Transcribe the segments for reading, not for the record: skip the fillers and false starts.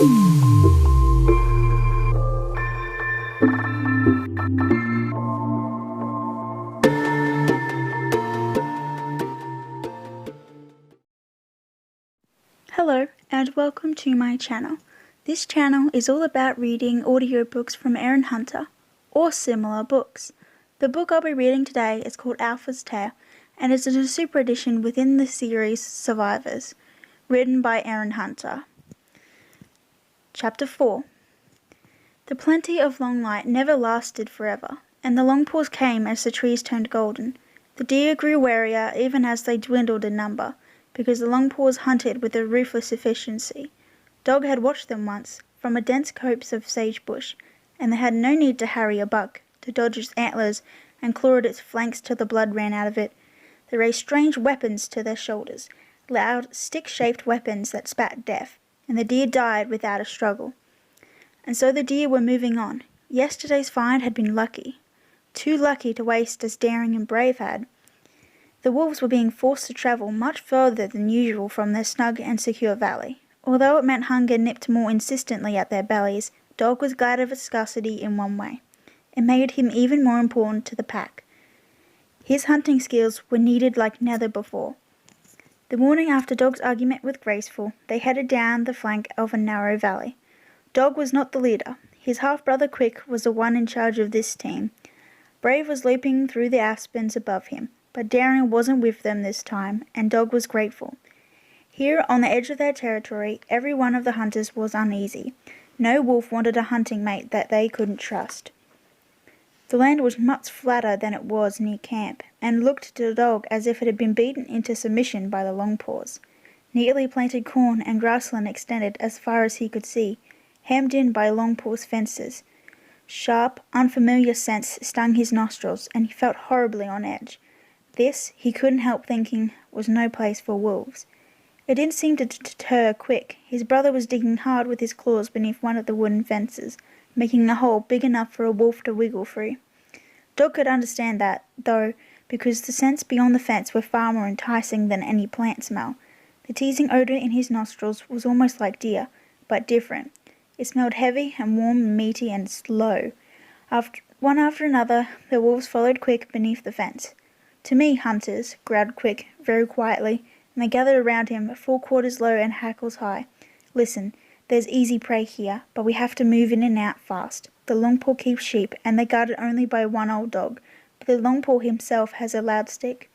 Hello and welcome to my channel. This channel is all about reading audiobooks from Erin Hunter or similar books. The book I'll be reading today is called Alpha's Tale and is a super edition within the series Survivors, written by Erin Hunter. Chapter 4. The plenty of long light never lasted forever, and the long pause came as the trees turned golden. The deer grew warier even as they dwindled in number, because the long paws hunted with a ruthless efficiency. Dog had watched them once, from a dense copse of sagebush, and they had no need to harry a buck, to dodge its antlers and claw at its flanks till the blood ran out of it. They raised strange weapons to their shoulders, loud, stick-shaped weapons that spat death, and the deer died without a struggle. And so the deer were moving on. Yesterday's find had been lucky. Too lucky to waste as daring and brave had. The wolves were being forced to travel much further than usual from their snug and secure valley. Although it meant hunger nipped more insistently at their bellies, Dog was glad of its scarcity in one way. It made him even more important to the pack. His hunting skills were needed like never before. The morning after Dog's argument with Graceful, they headed down the flank of a narrow valley. Dog was not the leader. His half-brother Quick was the one in charge of this team. Brave was leaping through the aspens above him, but Daring wasn't with them this time, and Dog was grateful. Here, on the edge of their territory, every one of the hunters was uneasy. No wolf wanted a hunting mate that they couldn't trust. The land was much flatter than it was near camp, and looked to Dog as if it had been beaten into submission by the Longpaws. Neatly planted corn and grassland extended as far as he could see, hemmed in by Longpaw's fences. Sharp, unfamiliar scents stung his nostrils, and he felt horribly on edge. This, he couldn't help thinking, was no place for wolves. It didn't seem to deter Quick. His brother was digging hard with his claws beneath one of the wooden fences, making a hole big enough for a wolf to wiggle through. Dog could understand that, though, because the scents beyond the fence were far more enticing than any plant smell. The teasing odour in his nostrils was almost like deer, but different. It smelled heavy and warm and meaty and slow. One after another, the wolves followed Quick beneath the fence. "To me, hunters," growled Quick, very quietly, and they gathered around him, 4 quarters low and hackles high. "Listen, there's easy prey here, but we have to move in and out fast. The Longpaw keeps sheep, and they're guarded only by one old dog, but the Longpaw himself has a loud stick."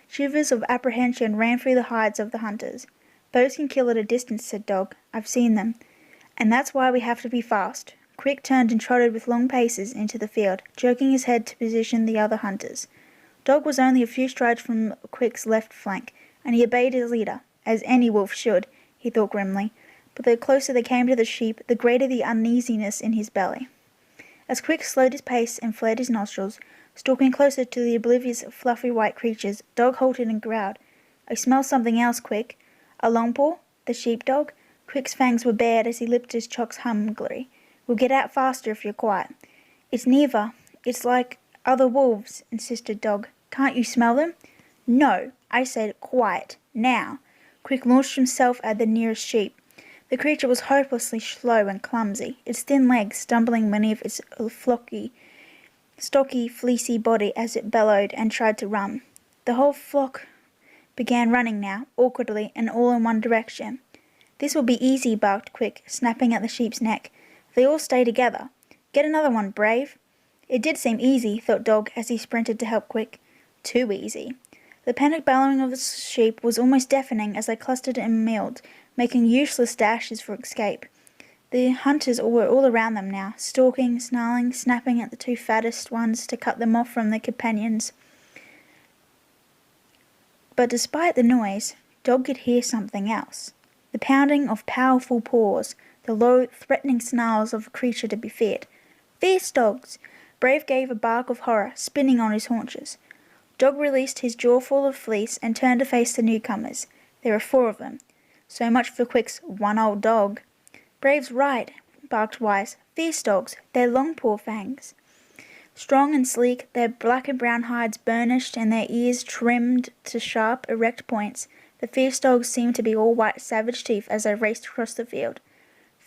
Shivers of apprehension ran through the hides of the hunters. "Those can kill at a distance," said Dog. "I've seen them. And that's why we have to be fast." Quick turned and trotted with long paces into the field, jerking his head to position the other hunters. Dog was only a few strides from Quick's left flank, and he obeyed his leader, as any wolf should, he thought grimly, but the closer they came to the sheep, the greater the uneasiness in his belly. As Quick slowed his pace and flared his nostrils, stalking closer to the oblivious fluffy white creatures, Dog halted and growled. "I smell something else, Quick." "A Longpaw? The sheepdog?" Quick's fangs were bared as he licked his chocks hungrily. "We'll get out faster if you're quiet." "It's neither. It's like other wolves," insisted Dog. "Can't you smell them?" "No, I said quiet, now." Quick launched himself at the nearest sheep. The creature was hopelessly slow and clumsy, its thin legs stumbling beneath its stocky, fleecy body as it bellowed and tried to run. The whole flock began running now, awkwardly and all in one direction. "This will be easy," barked Quick, snapping at the sheep's neck. "They all stay together. Get another one, Brave." It did seem easy, thought Dog as he sprinted to help Quick. Too easy. The panic bellowing of the sheep was almost deafening as they clustered and milled, making useless dashes for escape. The hunters were all around them now, stalking, snarling, snapping at the 2 fattest ones to cut them off from their companions. But despite the noise, Dog could hear something else. The pounding of powerful paws, the low, threatening snarls of a creature to be feared. "Fierce dogs!" Brave gave a bark of horror, spinning on his haunches. Dog released his jaw full of fleece and turned to face the newcomers. There were 4 of them. So much for Quick's "one old dog." "Brave's right," barked Wise. "Fierce dogs, they're Longpaw fangs." Strong and sleek, their black and brown hides burnished and their ears trimmed to sharp, erect points, the fierce dogs seemed to be all white savage teeth as they raced across the field.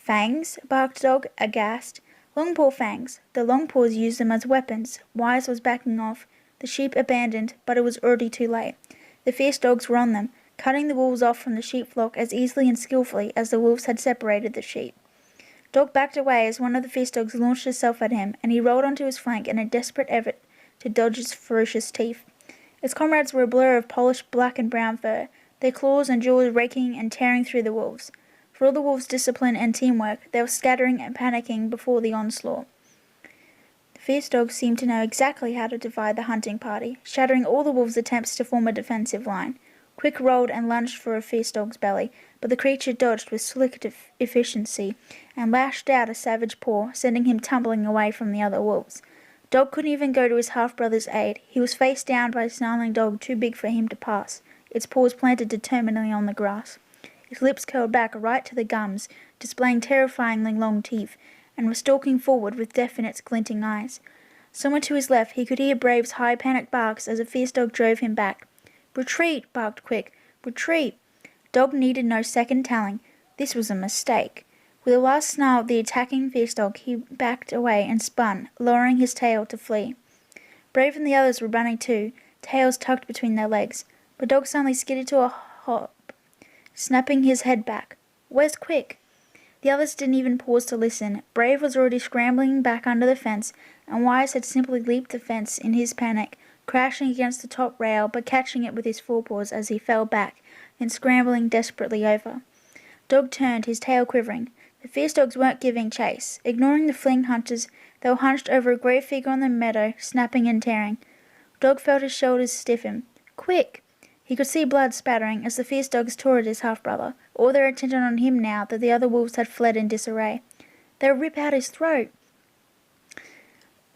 Fangs? Barked Dog, aghast. Longpaw fangs. The Longpaws used them as weapons. Wise was backing off, the sheep abandoned, but it was already too late. The fierce dogs were on them, cutting the wolves off from the sheep flock as easily and skillfully as the wolves had separated the sheep. Dog backed away as one of the fierce dogs launched itself at him, and he rolled onto his flank in a desperate effort to dodge its ferocious teeth. Its comrades were a blur of polished black and brown fur, their claws and jaws raking and tearing through the wolves. For all the wolves' discipline and teamwork, they were scattering and panicking before the onslaught. The fierce dogs seemed to know exactly how to divide the hunting party, shattering all the wolves' attempts to form a defensive line. Quick rolled and lunged for a fierce dog's belly, but the creature dodged with slick efficiency and lashed out a savage paw, sending him tumbling away from the other wolves. Dog couldn't even go to his half-brother's aid. He was faced down by a snarling dog too big for him to pass, its paws planted determinedly on the grass. Its lips curled back right to the gums, displaying terrifyingly long teeth, and was stalking forward with definite glinting eyes. Somewhere to his left he could hear Brave's high panicked barks as a fierce dog drove him back. "Retreat!" barked Quick. "Retreat!" Dog needed no second telling. This was a mistake. With a last snarl at the attacking fierce dog, he backed away and spun, lowering his tail to flee. Brave and the others were running too, tails tucked between their legs, but Dog suddenly skidded to a hop, snapping his head back. "Where's Quick?" The others didn't even pause to listen. Brave was already scrambling back under the fence, and Wise had simply leaped the fence in his panic, crashing against the top rail but catching it with his forepaws as he fell back, then scrambling desperately over. Dog turned, his tail quivering. The fierce dogs weren't giving chase. Ignoring the fleeing hunters, they were hunched over a great figure on the meadow, snapping and tearing. Dog felt his shoulders stiffen. "Quick!" He could see blood spattering as the fierce dogs tore at his half-brother, all their attention on him now that the other wolves had fled in disarray. They would rip out his throat.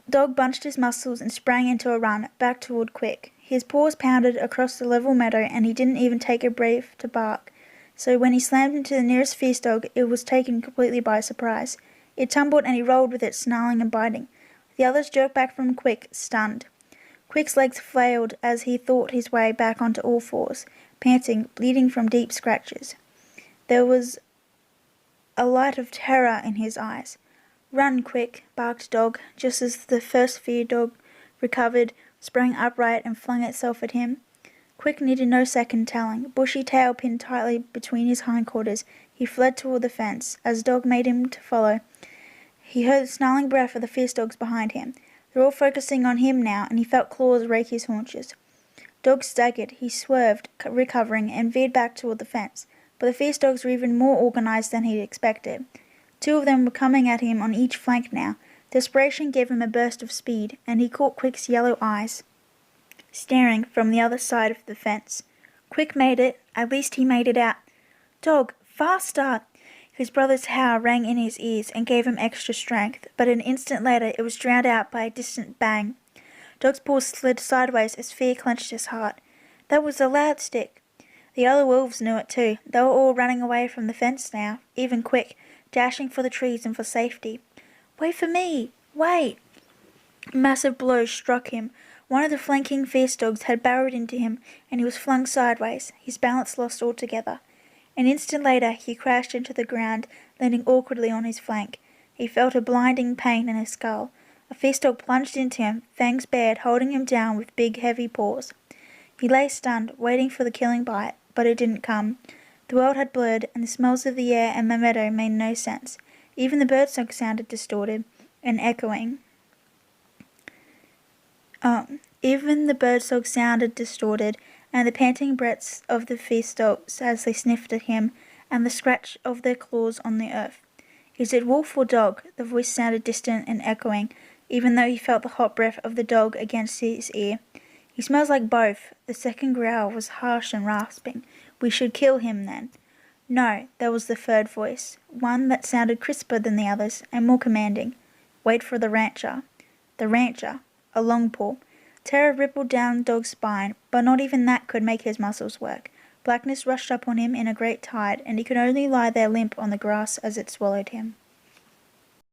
Dog bunched his muscles and sprang into a run, back toward Quick. His paws pounded across the level meadow and he didn't even take a breath to bark. So when he slammed into the nearest fierce dog, it was taken completely by surprise. It tumbled and he rolled with it, snarling and biting. The others jerked back from Quick, stunned. Quick's legs flailed as he fought his way back onto all fours, panting, bleeding from deep scratches. There was a light of terror in his eyes. "Run, Quick!" barked Dog, just as the first fear dog recovered, sprang upright and flung itself at him. Quick needed no second telling. Bushy tail pinned tightly between his hindquarters, he fled toward the fence. As Dog made him to follow, he heard the snarling breath of the fierce dogs behind him. They were all focusing on him now, and he felt claws rake his haunches. Dog staggered. He swerved, recovering, and veered back toward the fence. But the fierce dogs were even more organized than he'd expected. Two of them were coming at him on each flank now. Desperation gave him a burst of speed, and he caught Quick's yellow eyes staring from the other side of the fence. Quick made it. At least he made it out. "Dog, faster!" His brother's howl rang in his ears and gave him extra strength, but an instant later it was drowned out by a distant bang. Dog's paws slid sideways as fear clenched his heart. That was the loud stick. The other wolves knew it too. They were all running away from the fence now, even Quick, dashing for the trees and for safety. "Wait for me! Wait!" A massive blow struck him. One of the flanking fierce dogs had barreled into him, and he was flung sideways, his balance lost altogether. An instant later he crashed into the ground, landing awkwardly on his flank. He felt a blinding pain in his skull. A fierce dog plunged into him, fangs bared, holding him down with big, heavy paws. He lay stunned, waiting for the killing bite, but it didn't come. The world had blurred, and the smells of the air and the meadow made no sense. Even the birdsong sounded distorted and echoing. Even the birdsong sounded distorted, and the panting breaths of the fierce dogs as they sniffed at him, and the scratch of their claws on the earth. "Is it wolf or dog?" The voice sounded distant and echoing, even though he felt the hot breath of the dog against his ear. "He smells like both." The second growl was harsh and rasping. "We should kill him, then." "No," there was the third voice, one that sounded crisper than the others, and more commanding. "Wait for the rancher." The rancher, a Longpaw. Terror rippled down Dog's spine, but not even that could make his muscles work. Blackness rushed up on him in a great tide, and he could only lie there limp on the grass as it swallowed him.